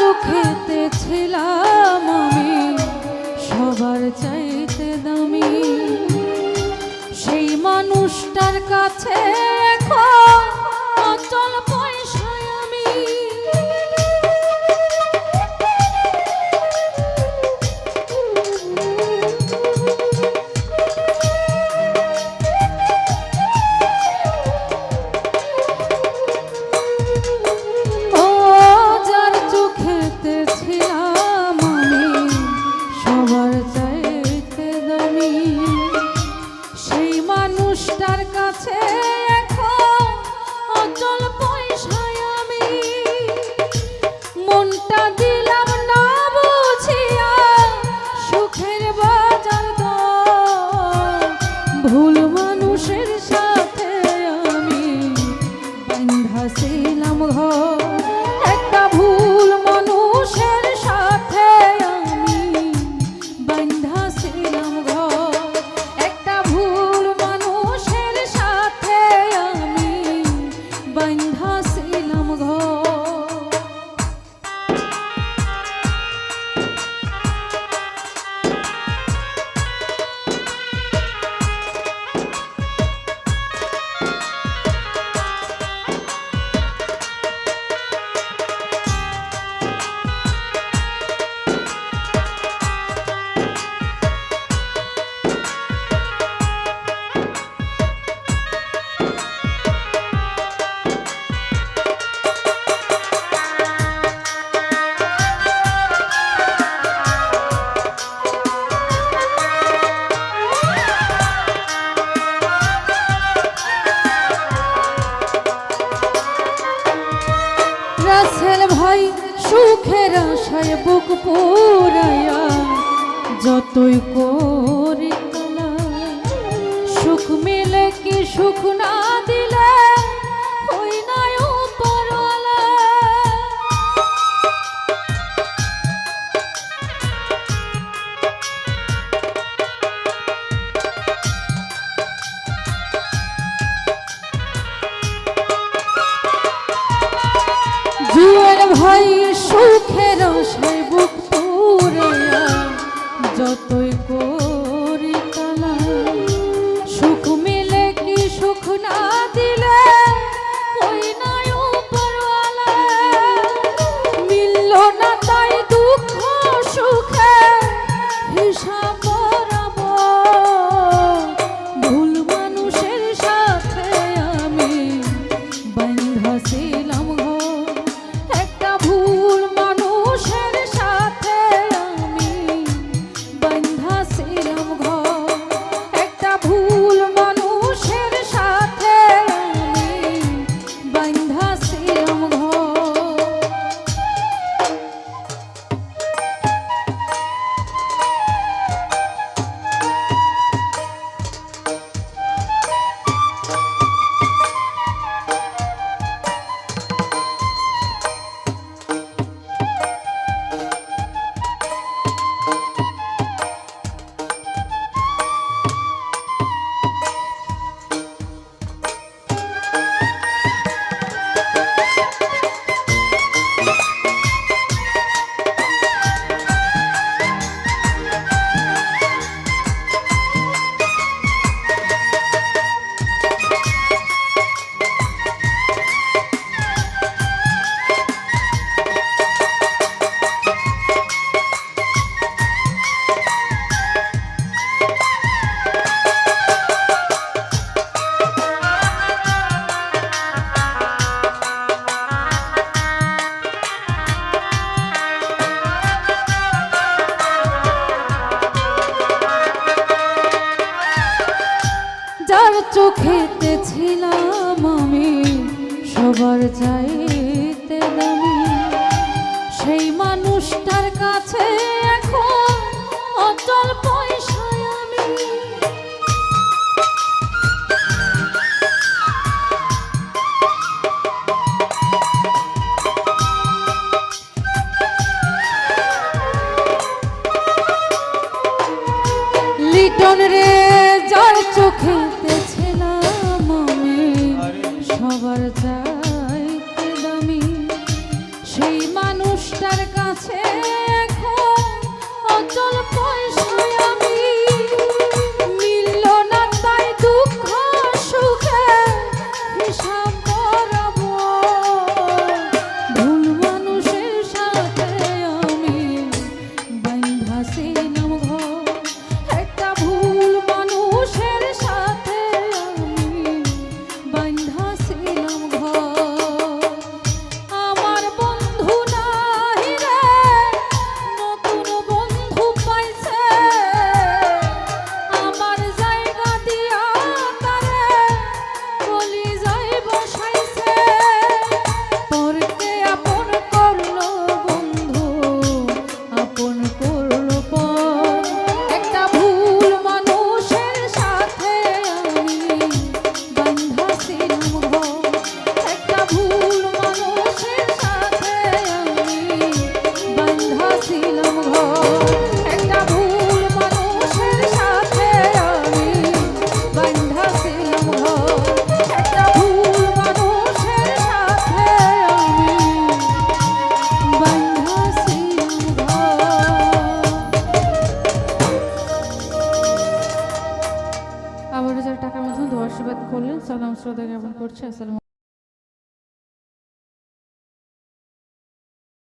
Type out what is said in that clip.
চোখেতে ছিলাম আমি সবার চাইতে দামি, সেই মানুষটার কাছে এখন অচল পয়সায় আমি। মানুষটার কাছে এখন অচল পয়সায় আমি, মনটা দিলাম না বুঝিয়া সুখের বাজার দর, ভুল মানুষের সাথে আমি বাঁধা ছিলাম ঘর, একটা ভুল মানুষের সাথে আমি বাঁধা ছিলাম ঘর, একটা ভুল মানুষের সাথে আমি বাঁধা ছিলাম ঘর। রাসেল ভাই সুখের আশায় বুক পুরাইয়া যতই করি কালা, সুখ মিলে কি সুখ না দিলে হই না উপরওয়ালা। জুয়েল ভাই সুখের আশায় বুক পুরাইয়া যতই করি কালা, সুখ মিলে কি সুখ না দিলে হই না উপরওয়ালা। মিলল না তাই দুঃখ সুখে হিসাব বরাবর, ভুল মানুষের সাথে আমি বাঁধা ছিলাম ঘর, একটা ভুল মানুষের সাথে আমি বাঁধা ছিলাম ঘর, একটা ভুল মানুষের সাথে আমি বাঁধা ছিলাম ঘর। যার চোখেতে ছিলাম আমি সবার চাইতে দামি, সেই মানুষটার কাছে এখন অচল পয়সায় আমি। লিটন রে যার চোখেতে ছিলাম আমি সবার চাইতে দামি, সেই মানুষ যার কাছে এখন অচল পয়সায় আমি মিলল না তাই দুঃখ সুখে হিসাব করাবো ভুল মানুষের সাথে আমি বাঁধাছিলাম ঘর একটা ভুল মানুষের সাথে আমি বাঁধাছিলাম ঘর আমার বন্ধু নাই রে নতুন বন্ধু পাইছে আমার জায়গা দিয়া তারে কলিজায় বসাইছে পরকে আপন করলো বন্ধু আপন করলো পর একটা ভুল মানুষের সাথে আমি বাঁধাছিলাম ঘর একটা ভুল মানুষের সাথে আমি বাঁধাছিলাম ঘর একটা ভুল মানুষের সাথে আমি বাঁধাছিলাম ঘর একটা ভুল মানুষের সাথে আমি বাঁধাছিলাম ঘর। আবারও যারা টাকার মাধ্যমে দোয়া আশীর্বাদ করলেন সালাম শ্রদ্ধা জ্ঞাপন করছে। আসসালামু